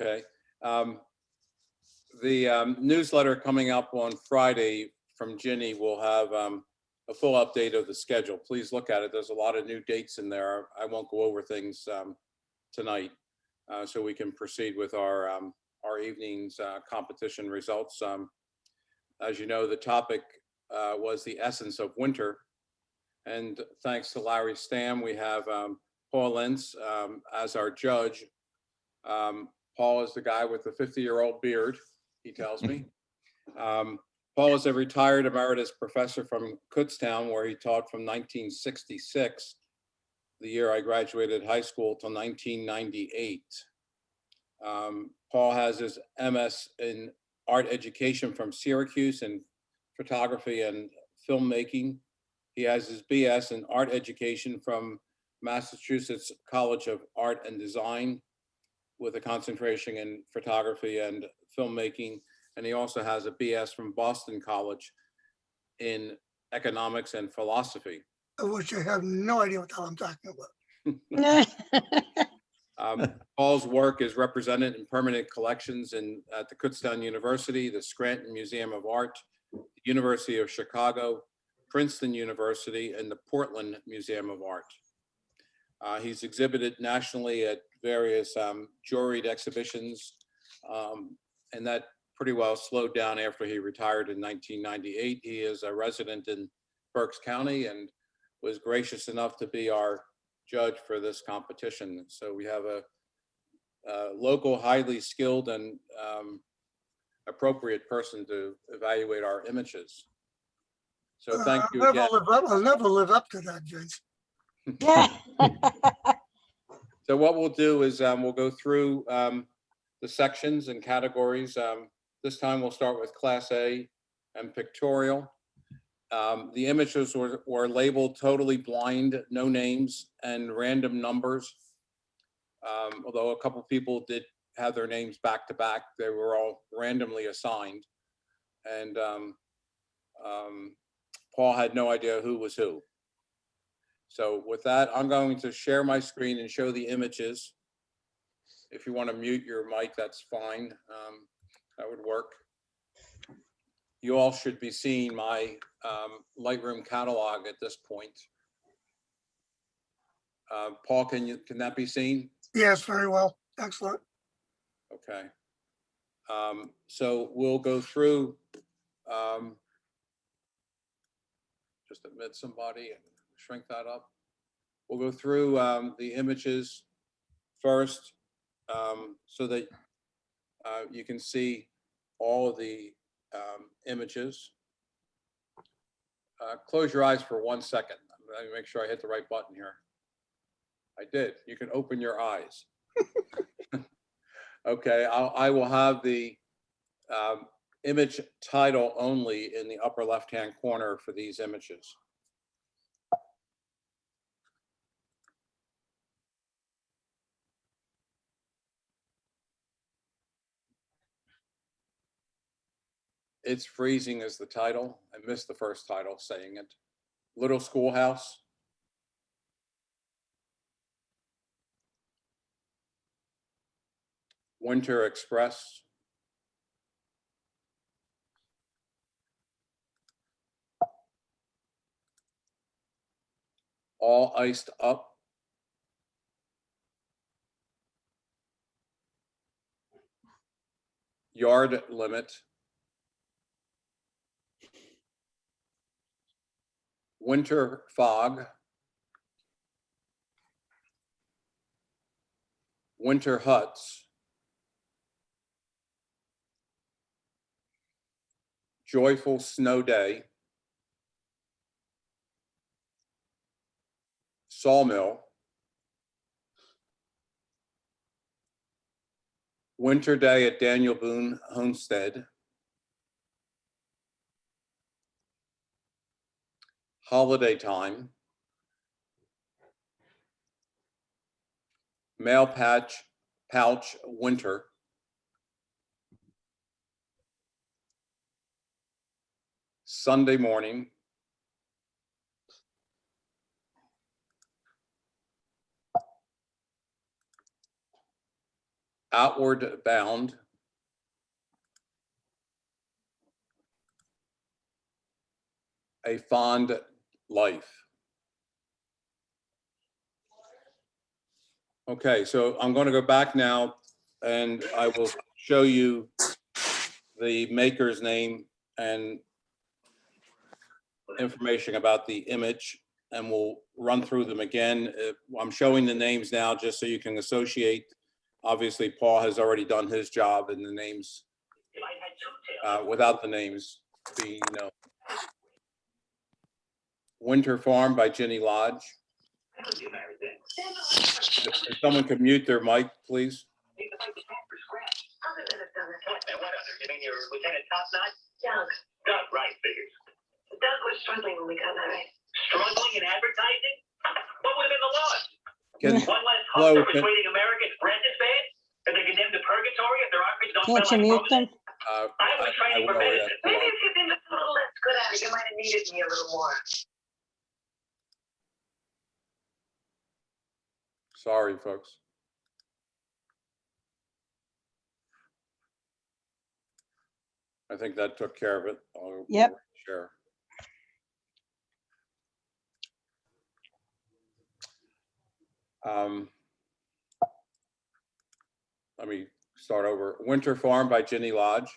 Okay. The newsletter coming up on Friday from Ginny will have a full update of the schedule. Please look at it. There's a lot of new dates in there. I won't go over things tonight, so we can proceed with our evening's competition results. As you know, the topic was the essence of winter. And thanks to Larry Stamm, we have Paul Laincz as our judge. Paul is the guy with the 50-year-old beard, he tells me. Paul is a retired emeritus professor from Kutztown, where he taught from 1966, the year I graduated high school, till 1998. Paul has his MS in art education from Syracuse in photography and filmmaking. He has his BS in art education from Massachusetts College of Art and Design, with a concentration in photography and filmmaking. And he also has a BS from Boston College in economics and philosophy. Which I have no idea what the hell I'm talking about. Paul's work is represented in permanent collections at the Kutztown University, the Scranton Museum of Art, the University of Chicago, Princeton University, and the Portland Museum of Art. He's exhibited nationally at various juried exhibitions, and that pretty well slowed down after he retired in 1998. He is a resident in Berks County and was gracious enough to be our judge for this competition. So we have a local, highly skilled and appropriate person to evaluate our images. So thank you again. I'll never live up to that, Judge. So what we'll do is we'll go through the sections and categories. This time we'll start with Class A and Pictorial. The images were labeled totally blind, no names, and random numbers. Although a couple people did have their names back to back, they were all randomly assigned. And Paul had no idea who was who. So with that, I'm going to share my screen and show the images. If you want to mute your mic, that's fine. That would work. You all should be seeing my Lightroom catalog at this point. Paul, can that be seen? Yes, very well. Excellent. Okay. So we'll go through, just admit somebody and shrink that up. We'll go through the images first, so that you can see all of the images. Close your eyes for 1 second. Let me make sure I hit the right button here. I did. You can open your eyes. Okay, I will have the image title only in the upper left-hand corner for these images. It's Freezing is the title. I missed the first title saying it. Little Schoolhouse. Winter Express. All Iced Up. Yard Limit. Winter Fog. Winter Huts. Joyful Snow Day. Sawmill. Winter Day at Daniel Boone Homestead. Holiday Time. Mail Pouch Winter. Sunday Morning. Outward Bound, A Fond Life. Okay, so I'm going to go back now and I will show you the maker's name and information about the image, and we'll run through them again. I'm showing the names now just so you can associate. Obviously, Paul has already done his job in the names, without the names being known. Winter Farm by Ginny Lodge. If someone could mute their mic, please. And what other? You mean your Lieutenant Top Knot? Doug. Doug, right, figures. Doug was struggling when we got married. Struggling in advertising? What would have been the loss? Can- One less Hello, hunger can- persuading Americans rent is bad? Are they condemned to purgatory if their arteries don't Can't smell you like mute them? roses? I was training for will, yes. medicine. Maybe if you'd been just a little less good at it, you might have needed me a little more. Sorry, folks. I think that took care of it. Yep. Sure. Let me start over. Winter Farm by Ginny Lodge.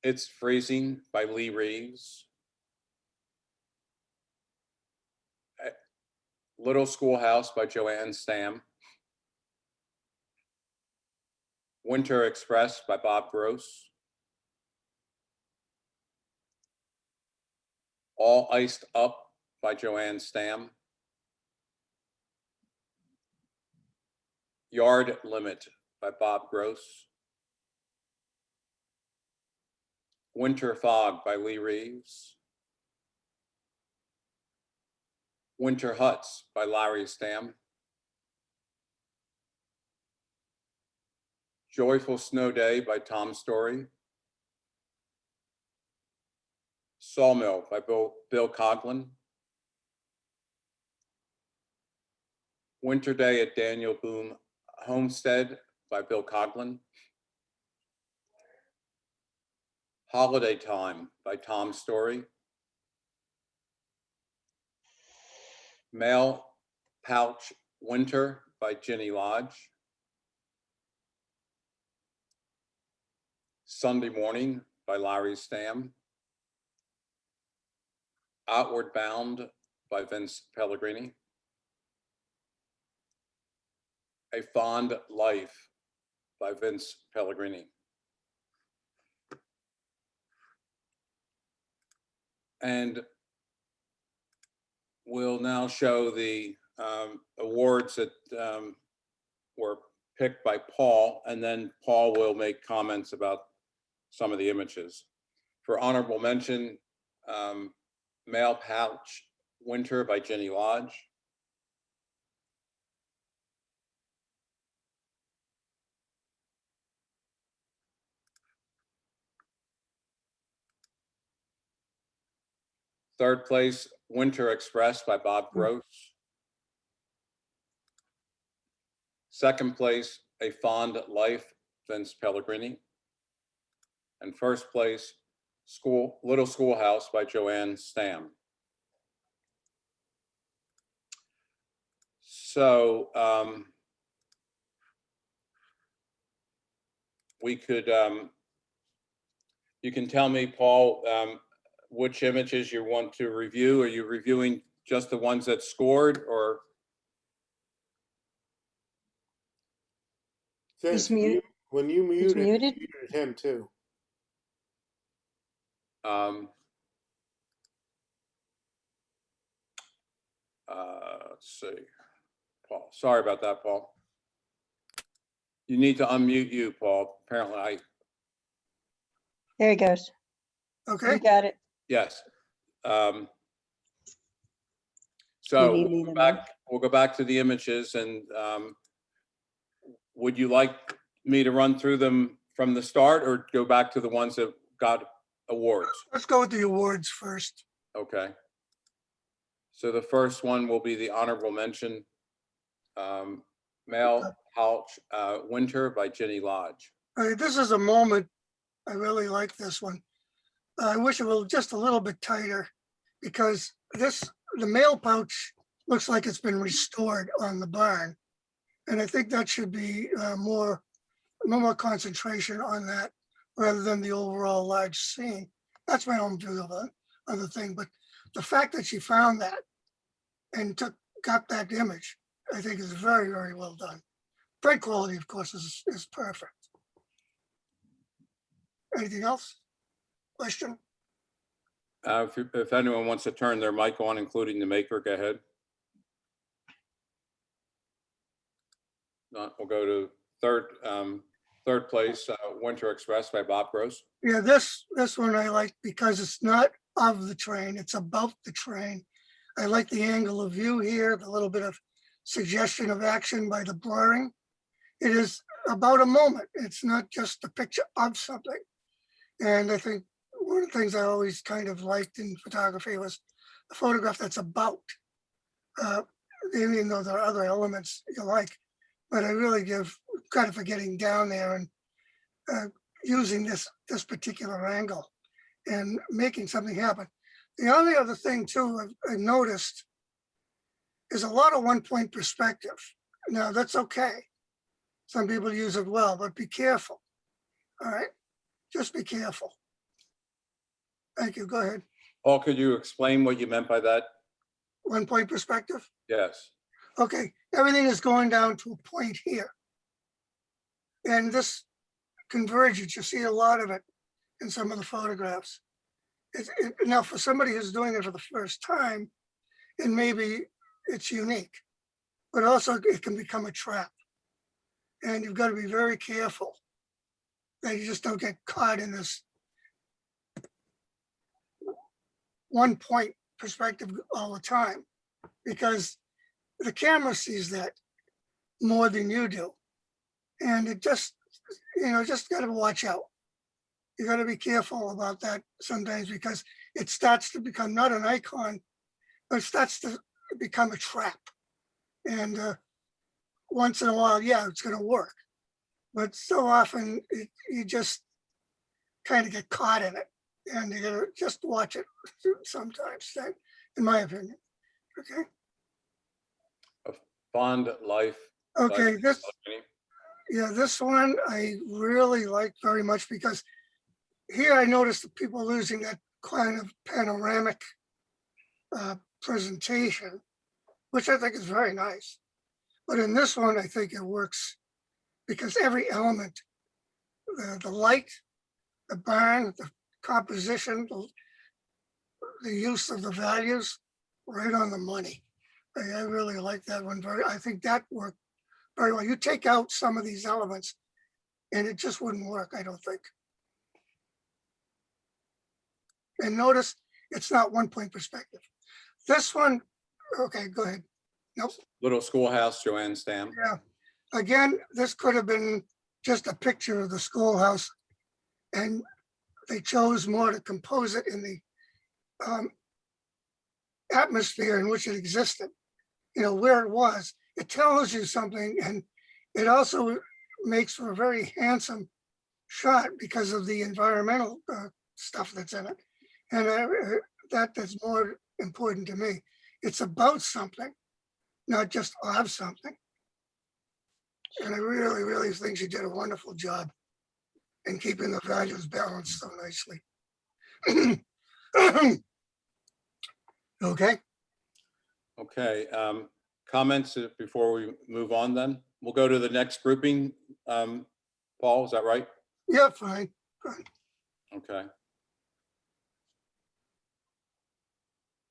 It's Freezing by Lee Reeves. Little Schoolhouse by Joanne Stam. Winter Express by Bob Gross. All Iced Up by Joanne Stam. Yard Limit by Bob Gross. Winter Fog by Lee Reeves. Winter Huts by Larry Stam. Joyful Snow Day by Tom Story. Sawmill by Bill Coughlin. Winter Day at Daniel Boone Homestead by Bill Coughlin. Holiday Time by Tom Story. Mail Pouch Winter by Ginny Lodge. Sunday Morning by Larry Stam. Outward Bound by Vince Pellegrini. A Fond Life by Vince Pellegrini. And we'll now show the awards that were picked by Paul, and then Paul will make comments about some of the images. For honorable mention, Mail Pouch Winter by Ginny Lodge. Third place, Winter Express by Bob Gross. Second place, A Fond Life, Vince Pellegrini. And first place, Little Schoolhouse by Joanne Stam. So we could, you can tell me, Paul, which images you want to review. Are you reviewing just the ones that scored, or? He's muted. When you He's muted, muted. you muted him too. Let's see, Paul. Sorry about that, Paul. You need to unmute you, Paul. Apparently, There he goes. Okay, You got it. yes. You So need me to we'll go back to the images, and would you like me to run through them from the start, or go back to the ones that got awards? let's go with the awards first. Okay. So the first one will be the honorable mention. Male Pouch Winter by Ginny Lodge. All right, this is a moment. I really like this one. I wish it were just a little bit tighter because the male pouch looks like it's been restored on the barn. And I think that should be more concentration on that rather than the overall large scene. That's my own view of the thing. But the fact that she found that and got that image, I think is very, very well done. Print quality, of course, is perfect. Anything else? Question? If anyone wants to turn their mic on, including the maker, go ahead. We'll go to third place, Winter Express by Bob Gross. Yeah, this one I like because it's not of the train, it's about the train. I like the angle of view here, the little bit of suggestion of action by the blurring. It is about a moment. It's not just a picture of something. And I think one of the things I always kind of liked in photography was a photograph that's about, even though there are other elements you like, but I really give credit for getting down there and using this particular angle and making something happen. The only other thing too I've noticed is a lot of one-point perspective. Now that's okay. Some people use it well, but be careful. All right, just be careful. Thank you. Go ahead. Paul, could you explain what you meant by that? One-point perspective. Yes. Okay, everything is going down to a point here. And this convergence, you see a lot of it in some of the photographs. Now, for somebody who's doing it for the first time, and maybe it's unique, but also it can become a trap. And you've got to be very careful that you just don't get caught in this one point perspective all the time, because the camera sees that more than you do. And it just, just got to watch out. You got to be careful about that sometimes because it starts to become not an icon, but it starts to become a trap. And once in a while, yeah, it's going to work. But so often you just kind of get caught in it, and you got to just watch it sometimes, in my opinion. Okay. Fond Life. Okay, this one I really like very much because here I noticed that people using that kind of panoramic presentation, which I think is very nice. But in this one, I think it works because every element, the light, the barn, the composition, the use of the values, right on the money. I really like that one I think that worked very well. You take out some of these elements and it just wouldn't work, I don't think. And notice it's not one point perspective. This one, okay, go ahead. Nope. Little Schoolhouse, Joanne Stam. Yeah. Again, this could have been just a picture of the schoolhouse, and they chose more to compose it in the atmosphere in which it existed, where it was. It tells you something, and it also makes for a very handsome shot because of the environmental stuff that's in it. And that's more important to me. It's about something, not just of something. And I really, really think she did a wonderful job in keeping the values balanced so nicely. Okay. Okay. Comments before we move on then? We'll go to the next grouping. Paul, is that right? Yeah, fine. Okay.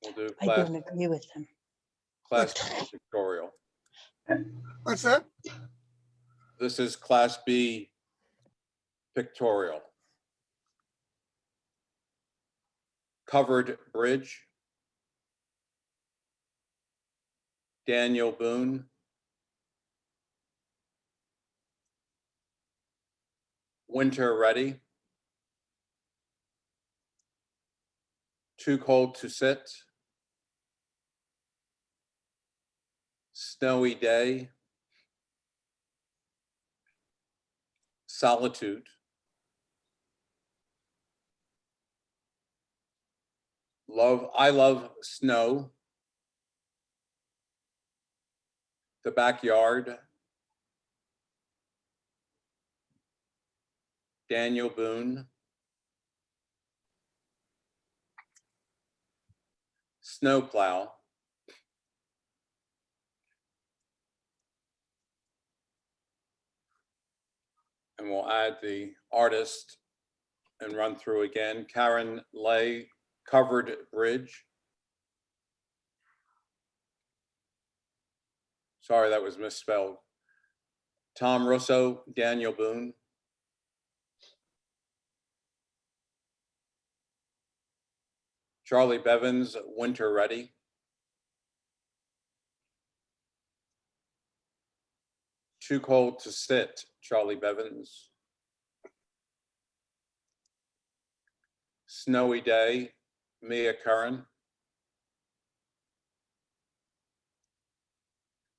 We'll do I class, don't agree with them. class Pictorial. What's that? This is Class B Pictorial. Covered Bridge. Daniel Boone. Winter Ready. Too Cold to Sit. Snowy Day, Solitude, I Love Snow, The Backyard, Daniel Boone, Snowplow, and we'll add the artist and run through again. Curran, Covered Bridge. Sorry, that was misspelled. Tom Russo, Daniel Boone. Charlie Bevins, Winter Ready. Too Cold to Sit, Charlie Bevins. Snowy Day, Mia Curran.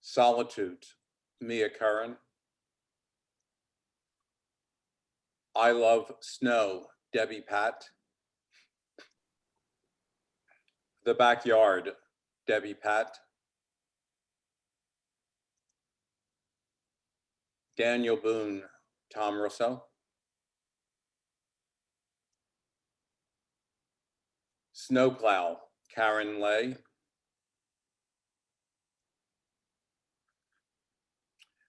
Solitude, Mia Curran. I Love Snow, Debbie Pat. The Backyard, Debbie Pat. Daniel Boone, Tom Russo. Snowplow, Karen Lay.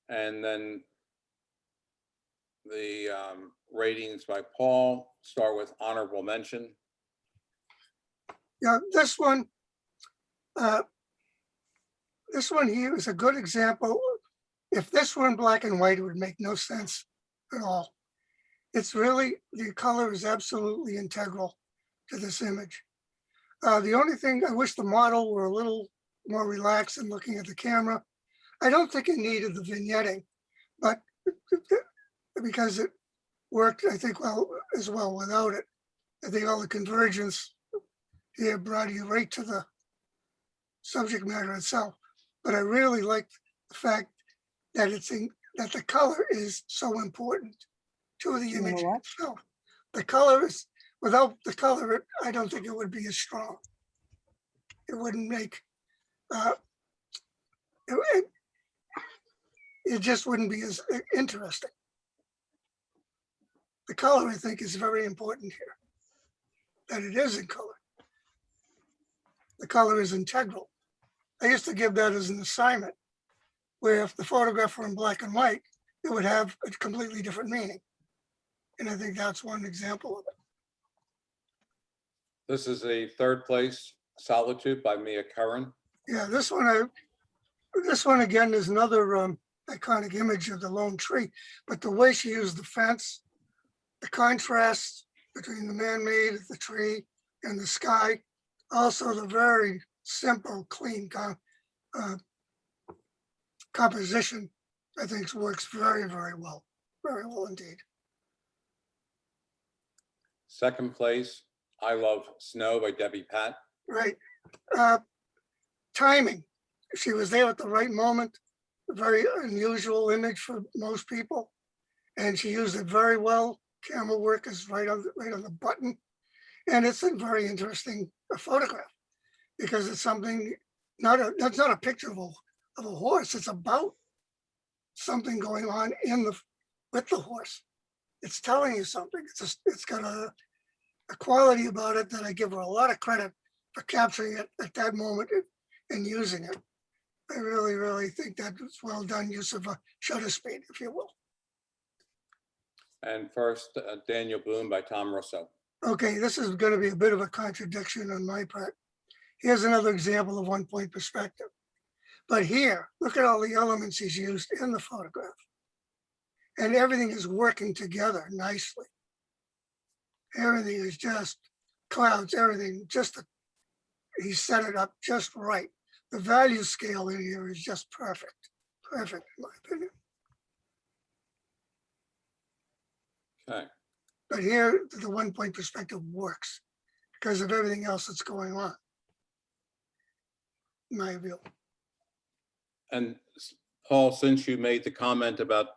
And then the ratings by Paul, start with honorable mention. Yeah, this one here is a good example. If this were in black and white, it would make no sense at all. It's really, the color is absolutely integral to this image. The only thing, I wish the model were a little more relaxed in looking at the camera. I don't think it needed the vignetting, but because it worked, I think, well without it. I think all the convergence here brought you right to the subject matter itself. But I really like the fact that that the color is so important to the You wanna image what? itself. The color is, without the color, I don't think it would be as strong. It wouldn't make, it just wouldn't be as interesting. The color, I think, is very important here, that it is in color. The color is integral. I used to give that as an assignment, where if the photograph were in black and white, it would have a completely different meaning. And I think that's one example of it. This is a third place, Solitude by Mia Curran. Yeah, this one again is another iconic image of the lone tree, but the way she used the fence, the contrast between the man-made, the tree, and the sky, also the very simple, clean composition, I think works very, very well indeed. Second place, I Love Snow by Debbie Pat. Right. Timing. She was there at the right moment. A very unusual image for most people, and she used it very well. Camera work is right on the button, and it's a very interesting photograph because it's something that's not a picture of a horse. It's about something going on with the horse. It's telling you something. It's got a quality about it that I give her a lot of credit for capturing it at that moment and using it. I really, really think that was well done use of a shutter speed, if you will. And first, Daniel Boone by Tom Russo. Okay, this is going to be a bit of a contradiction on my part. Here's another example of one-point perspective. But here, look at all the elements he's used in the photograph. And everything is working together nicely. Everything is just clouds, everything, he set it up just right. The value scale in here is just perfect, in my opinion. Okay. But here, the one-point perspective works because of everything else that's going on, in my view. And Paul, since you made the comment about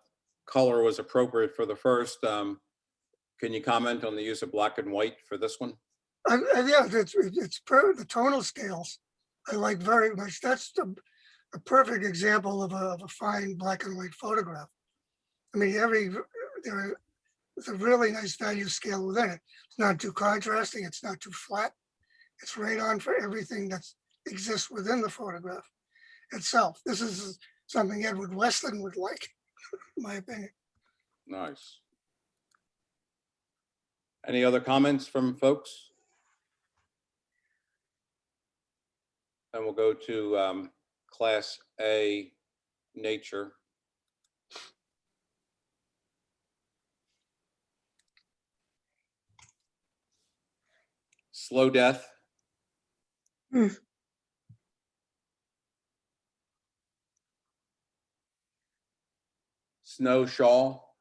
color was appropriate for the first, can you comment on the use of black and white for this one? Yeah, the tonal scales I like very much. That's a perfect example of a fine black and white photograph. I mean, there's a really nice value scale within it. It's not too contrasting. It's not too flat. It's right on for everything that exists within the photograph itself. This is something Edward Weston would like, in my opinion. Nice. Any other comments from folks? And we'll go to Class A, Nature. Slow Death. Hmm. Snow Shawl.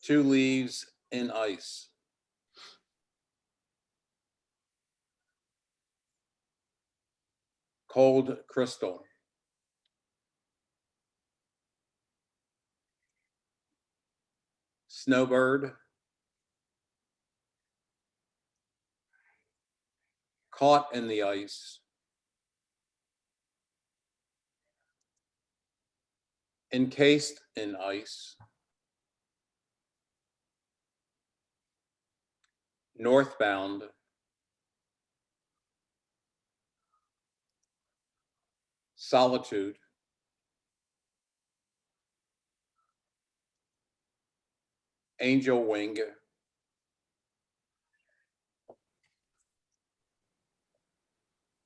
Two Leaves in Ice. Cold Crystal. Snowbird. Caught in the Ice. Encased in Ice. Northbound. Solitude. Angel Wing.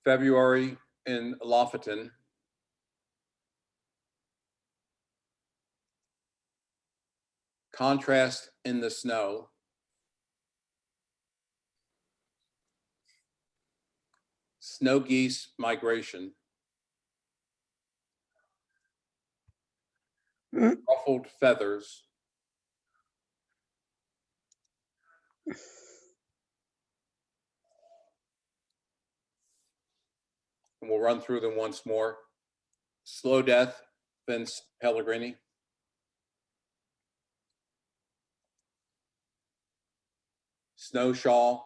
February in Lofoten. Contrast in the Snow. Snow Geese Migration. Mm. Ruffled Feathers. And we'll run through them once more. Slow Death, Vince Pellegrini. Snow Shawl,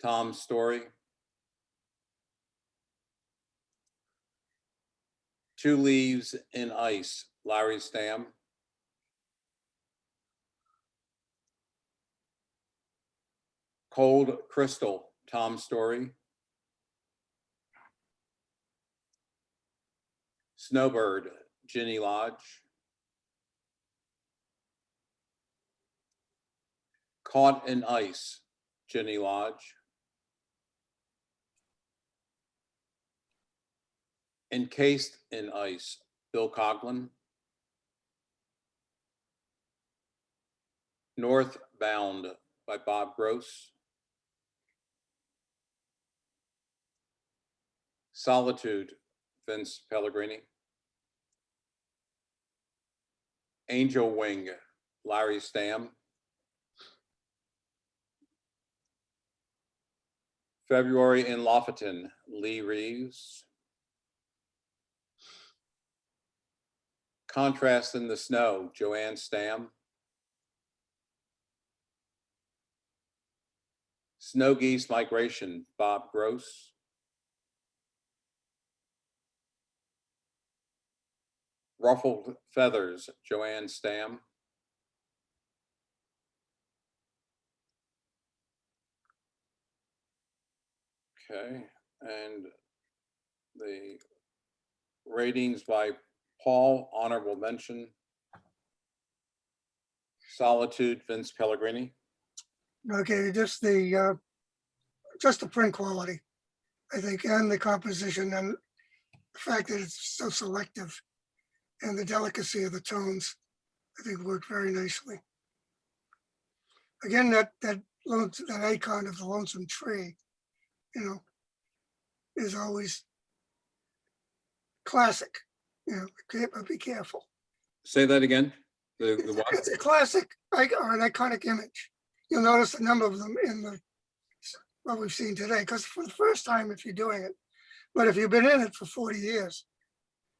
Tom Story. Two Leaves in Ice, Larry Stamm. Cold Crystal, Tom Story. Snowbird, Ginny Lodge. Caught in Ice, Ginny Lodge. Encased in Ice, Bill Coughlin. Northbound by Bob Gross. Solitude, Vince Pellegrini. Angel Wing, Larry Stamm. February in Lofoten, Lee Reeves. Contrast in the Snow, Joanne Stamm. Snow Geese Migration, Bob Gross. Ruffled Feathers, Joanne Stamm. Okay, and the ratings by Paul, honorable mention. Solitude, Vince Pellegrini. Okay, just the print quality, I think, and the composition, and the fact that it's so selective, and the delicacy of the tones, I think worked very nicely. Again, that icon of the lonesome tree, is always classic. But be careful. Say that again. The what? It's a classic or an iconic image. You'll notice a number of them in the what we've seen today, because for the first time, if you're doing it, but if you've been in it for 40 years,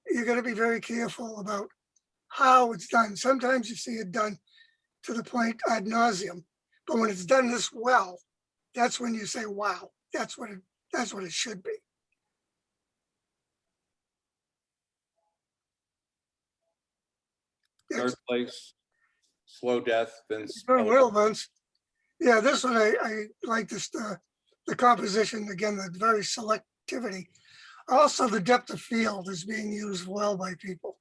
you're going to be very careful about how it's done. Sometimes you see it done to the point ad nauseum, but when it's done this well, that's when you say, wow, that's what it should be. Third place, Slow Death, Vince. Doing well, Vince. Yeah, this one I like this, the composition, again, the very selectivity. Also, the depth of field is being used well by people.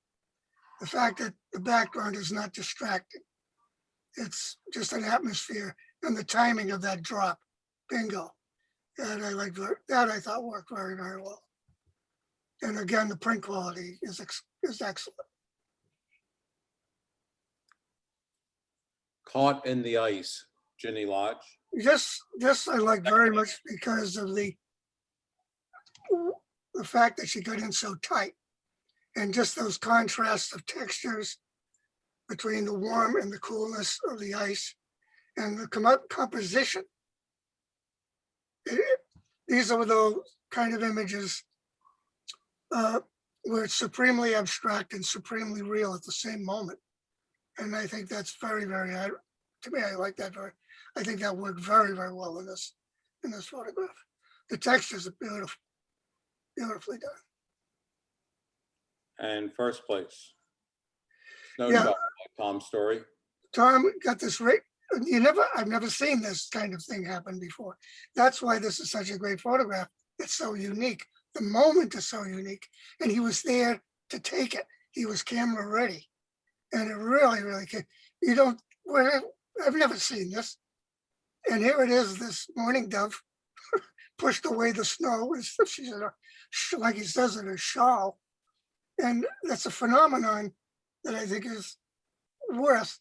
The fact that the background is not distracting. It's just an atmosphere and the timing of that drop. Bingo. And that I thought worked very, very well. And again, the print quality is excellent. Caught in the Ice, Ginny Lodge. This I like very much because of the fact that she got in so tight and just those contrasts of textures between the warm and the coolness of the ice and the composition. These are those kind of images where it's supremely abstract and supremely real at the same moment. And I think that's very, very, to me, I like that very, I think that worked very, very well in this photograph. The textures are beautiful, beautifully done. And first place, Snow Yeah. Shovel by Tom Story. Tom got this right. I've never seen this kind of thing happen before. That's why this is such a great photograph. It's so unique. The moment is so unique. And he was there to take it. He was camera ready. And it really, really, I've never seen this. And here it is, this mourning dove pushed away the snow. She's in like he says, in a shawl. And that's a phenomenon that I think is worth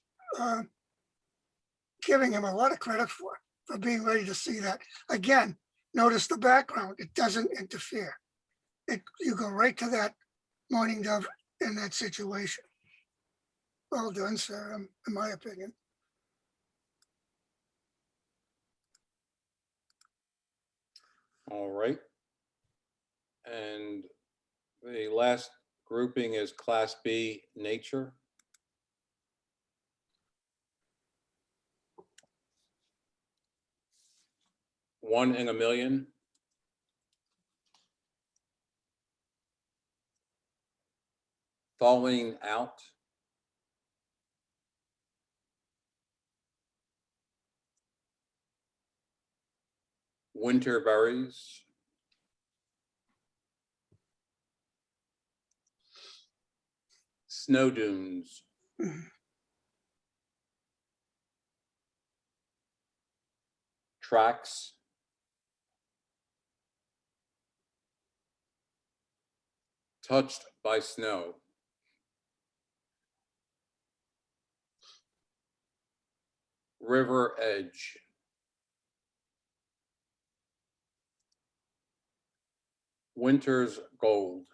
giving him a lot of credit for being ready to see that. Again, notice the background, it doesn't interfere. You go right to that mourning dove in that situation. Well done, sir, in my opinion. All right. And the last grouping is Class B, Nature. One in a Million. Falling Out. Winter Berries. Snow Dunes. Tracks. Touched by Snow. River Edge. Winter's Gold.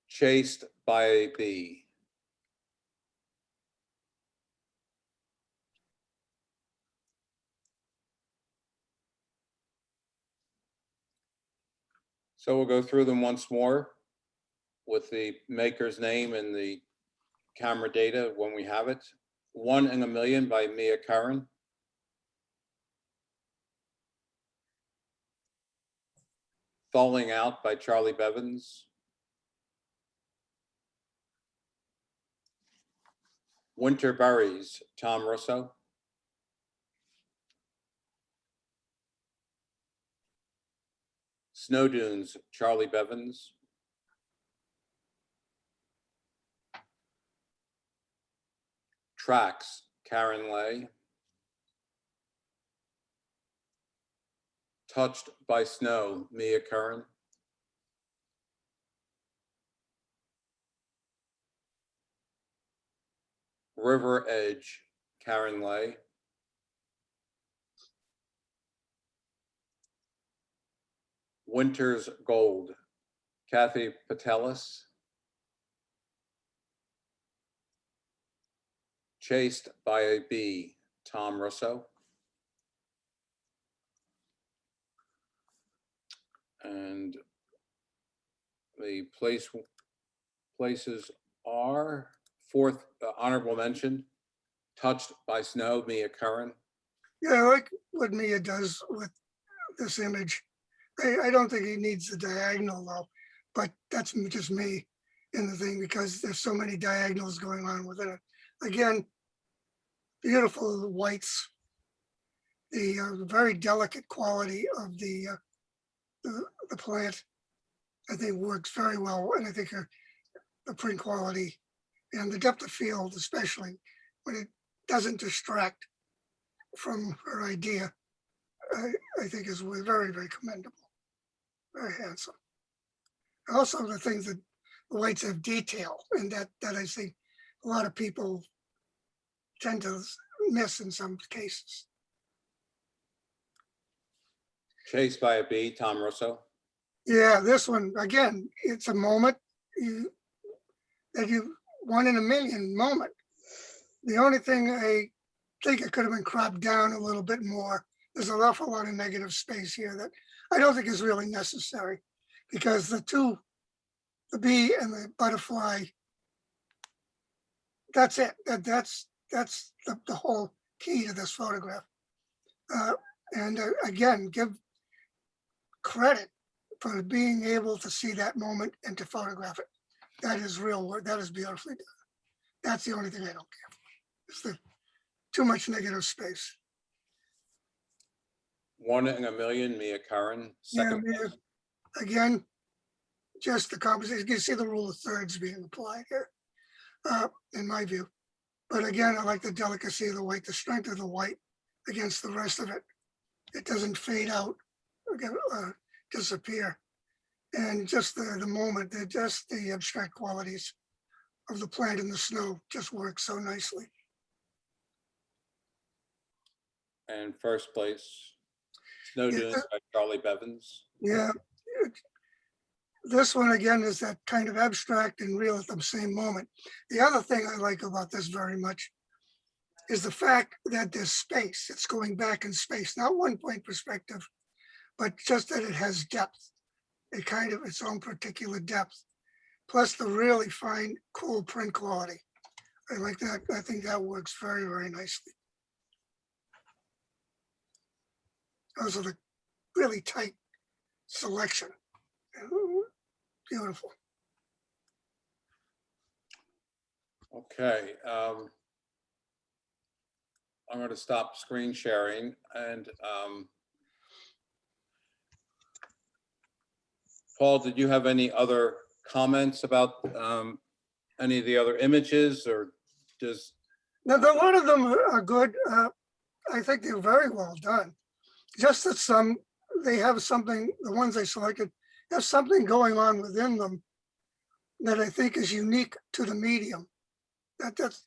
Chased by a Bee. So we'll go through them once more with the maker's name and the camera data when we have it. One in a Million by Mia Curran. Falling Out by Charlie Bevins. Winter Berries, Tom Russo. Snow Dunes, Charlie Bevins. Tracks, Karen Lay. Touched by Snow, Mia Curran. River Edge, Karen Lay. Winter's Gold, Kathy Patelis. Chased by a bee, Tom Russo. And the places are fourth, honorable mention, Touched by Snow, Mia Curran. Yeah, I like what Mia does with this image. I don't think he needs the diagonal though, but that's just me in the thing because there's so many diagonals going on within it. Again, beautiful whites, the very delicate quality of the plant, I think works very well. And I think the print quality and the depth of field, especially when it doesn't distract from her idea, I think is very, very commendable, very handsome. Also, the things that the whites have detail, and that I think a lot of people tend to miss in some cases. Chased by a bee, Tom Russo. Yeah, this one again, it's a moment that you 1 in a million moment. The only thing I think it could have been cropped down a little bit more. There's an awful lot of negative space here that I don't think is really necessary because the bee and the butterfly, that's it. That's the whole key to this photograph. And again, give credit for being able to see that moment and to photograph it. That is real work. That is beautifully done. That's the only thing I don't care for. It's the too much negative space. 1 in a million, Mia Curran. Second Yeah, place. Again, just the composition. You can see the rule of thirds being applied here, in my view. But again, I like the delicacy of the white, the strength of the white against the rest of it. It doesn't fade out, disappear. And just the moment, just the abstract qualities of the plant in the snow just work so nicely. And first place, Snow Yeah, Dunes by Charlie Bevins. Yeah. This one again is that kind of abstract and real at the same moment. The other thing I like about this very much is the fact that there's space. It's going back in space, not one point perspective, but just that it has depth, a kind of its own particular depth, plus the really fine, cool print quality. I like that. I think that works very, very nicely. Those are the really tight selection. Beautiful. Okay. I'm going to stop screen sharing and Paul, did you have any other comments about any of the other images or does? Now, a lot of them are good. I think they're very well done. Just that some, they have something, the ones I selected, have something going on within them that I think is unique to the medium. That's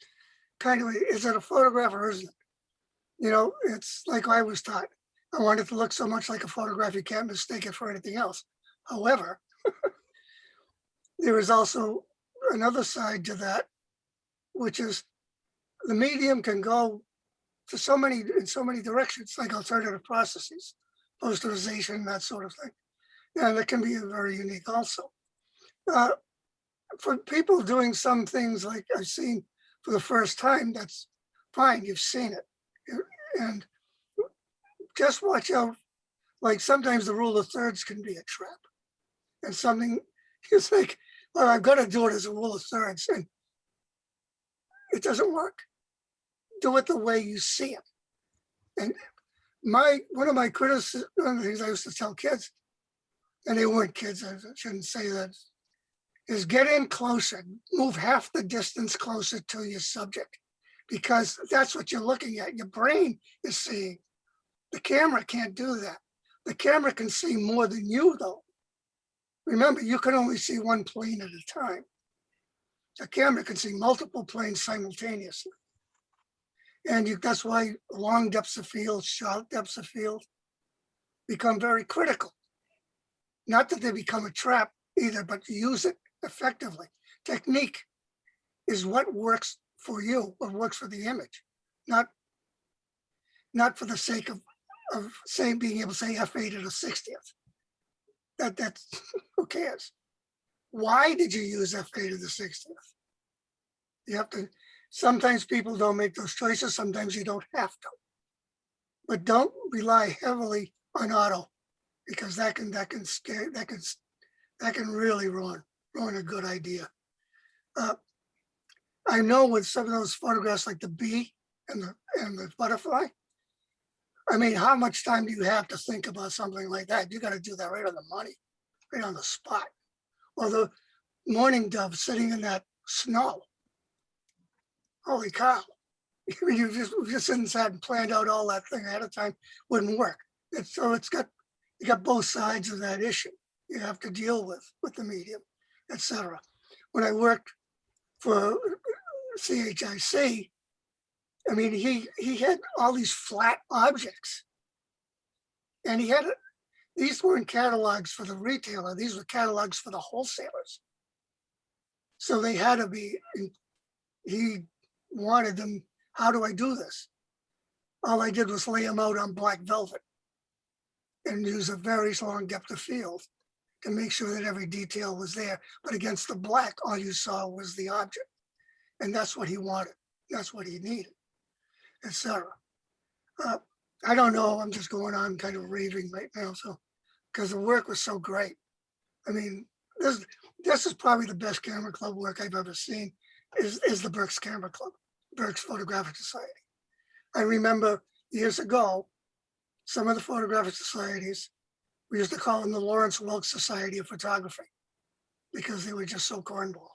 kind of, is it a photograph or isn't it? You know, it's like I was taught. I want it to look so much like a photograph, you can't mistake it for anything else. However, there is also another side to that, which is the medium can go to in so many directions, like alternative processes, posterization, that sort of thing. And it can be very unique also. For people doing some things like I've seen for the first time, that's fine, you've seen it. And just watch out, like sometimes the rule of thirds can be a trap. And something you think, well, I've got to do it as a rule of thirds, and it doesn't work. Do it the way you see it. And one of my criticisms, one of the things I used to tell kids, and they weren't kids, I shouldn't say that, is get in closer, move half the distance closer to your subject, because that's what you're looking at. Your brain is seeing. The camera can't do that. The camera can see more than you, though. Remember, you can only see one plane at a time. The camera can see multiple planes simultaneously. And that's why long depths of field, short depths of field become very critical. Not that they become a trap either, but use it effectively. Technique is what works for you, what works for the image, not for the sake of saying, being able to say F8 at a 60th. That's who cares? Why did you use F8 at the 60th? You have to, sometimes people don't make those choices, sometimes you don't have to. But don't rely heavily on auto, because that can really ruin a good idea. I know with some of those photographs like the bee and the butterfly, I mean, how much time do you have to think about something like that? You got to do that right on the money, right on the spot. Or the mourning dove sitting in that snow. Holy cow. You just sat and planned out all that thing ahead of time, wouldn't work. So you got both sides of that issue you have to deal with the medium, etc. When I worked for CHIC, I mean, he had all these flat objects, and these weren't catalogs for the retailer, these were catalogs for the wholesalers. So they had to be, he wanted them, how do I do this? All I did was lay them out on black velvet and use a very long depth of field to make sure that every detail was there. But against the black, all you saw was the object. And that's what he wanted. That's what he needed, etc. I don't know, I'm just going on kind of raving right now. So, because the work was so great. I mean, this is probably the best camera club work I've ever seen is the Berks Camera Club, Berks Photographic Society. I remember years ago, some of the photographic societies, we used to call them the Lawrence Welk Society of Photography because they were just so cornball.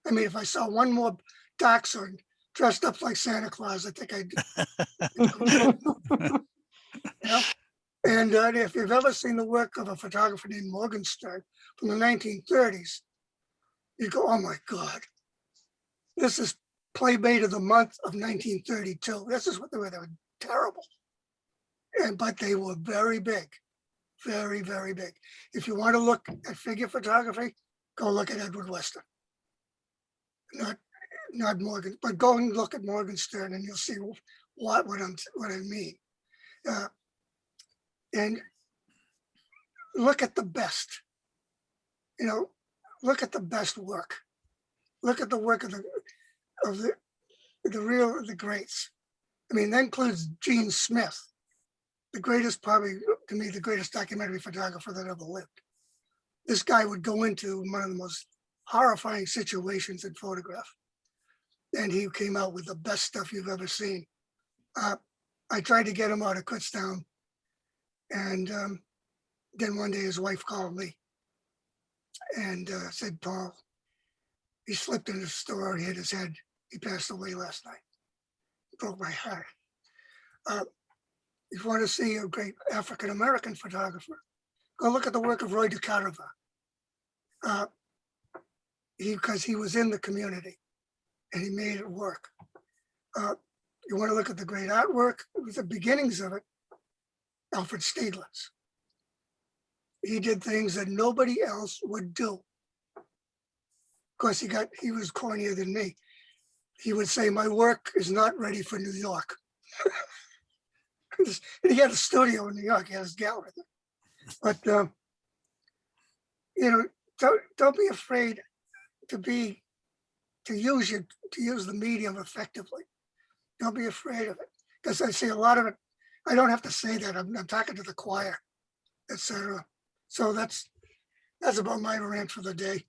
I mean, if I saw one more dachshund dressed up like Santa Claus, I think I'd, you know? And if you've ever seen the work of a photographer named Morgenstern from the 1930s, you go, oh my God, this is Playmate of the Month of 1932. This is what they were terrible. But they were very big, very, very big. If you want to look at figure photography, go look at Edward Weston. Not Morgan, but go and look at Morgenstern and you'll see what I mean. And look at the best, look at the best work. Look at the work of the greats. I mean, that includes Gene Smith, the greatest, probably to me, the greatest documentary photographer that ever lived. This guy would go into one of the most horrifying situations in photograph. And he came out with the best stuff you've ever seen. I tried to get him out of Kutztown. And then one day his wife called me and said, Paul, he slipped in the store, he hit his head. He passed away last night. It broke my heart. If you want to see a great African-American photographer, go look at the work of Roy DeCarava. Because he was in the community and he made it work. You want to look at the great artwork, the beginnings of it, Alfred Stieglitz. He did things that nobody else would do. Of course, he was cornier than me. He would say, my work is not ready for New York. And he had a studio in New York, he had his gallery there. But, don't be afraid to use the medium effectively. Don't be afraid of it. Because I see a lot of it, I don't have to say that, I'm talking to the choir, etc. So that's about my rant for the day.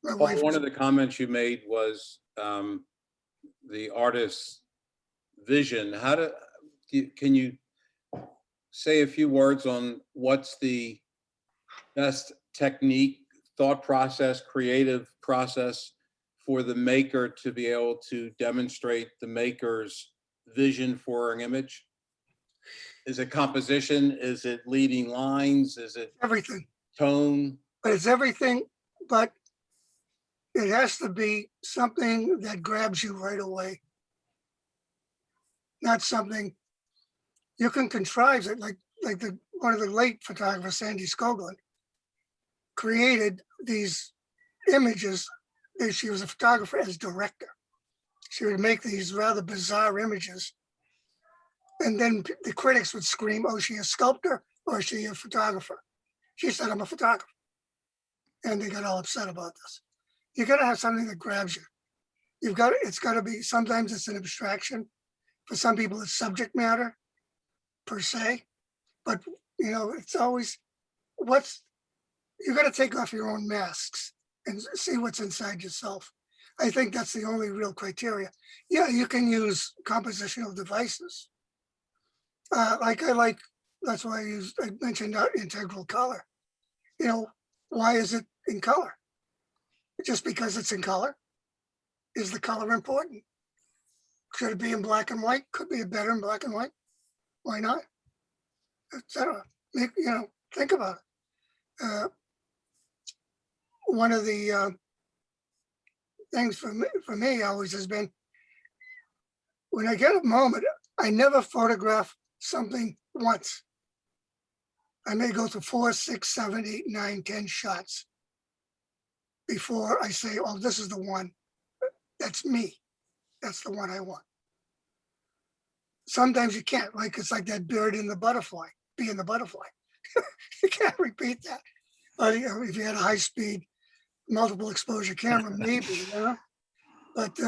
One of the comments you made was the artist's vision. Can you say a few words on what's the best technique, thought process, creative process for the maker to be able to demonstrate the maker's vision for an image? Is it composition? Is it leading lines? Is it everything? Tone? But it's everything, but it has to be something that grabs you right away. Not something you can contrive it, like one of the late photographers, Sandy Skoglund, created these images. She was a photographer as director. she would make these rather bizarre images. And then the critics would scream, oh, is she a sculptor or is she a photographer? She said, I'm a photographer. And they got all upset about this. You gotta have something that grabs you. It's gotta be, sometimes it's an abstraction. For some people, it's subject matter per se. But, you know, it's always, you gotta take off your own masks and see what's inside yourself. I think that's the only real criteria. Yeah, you can use compositional devices. That's why I mentioned integral color. You know, why is it in color? Just because it's in color? Is the color important? Should it be in black and white? Could be better in black and white. Why not? Etc. Think about it. One of the things for me always has been, when I get a moment, I never photograph something once. I may go through 4, 6, 7, 8, 9, 10 shots before I say, oh, this is the one. That's me. That's the one I want. Sometimes you can't, like it's like that bird in the butterfly, bee in the butterfly. You can't repeat that. If you had a high speed, multiple exposure camera, maybe, you know? But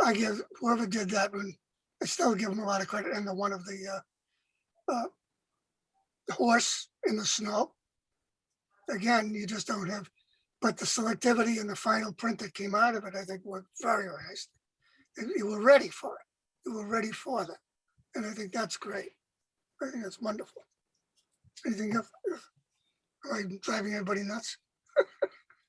I give whoever did that one, I still give them a lot of credit. And the one of the horse in the snow, again, you just don't have, but the selectivity and the final print that came out of it, I think were very nice. You were ready for it. You were ready for that. And I think that's great. I think that's wonderful. Anything else? Am I driving everybody nuts?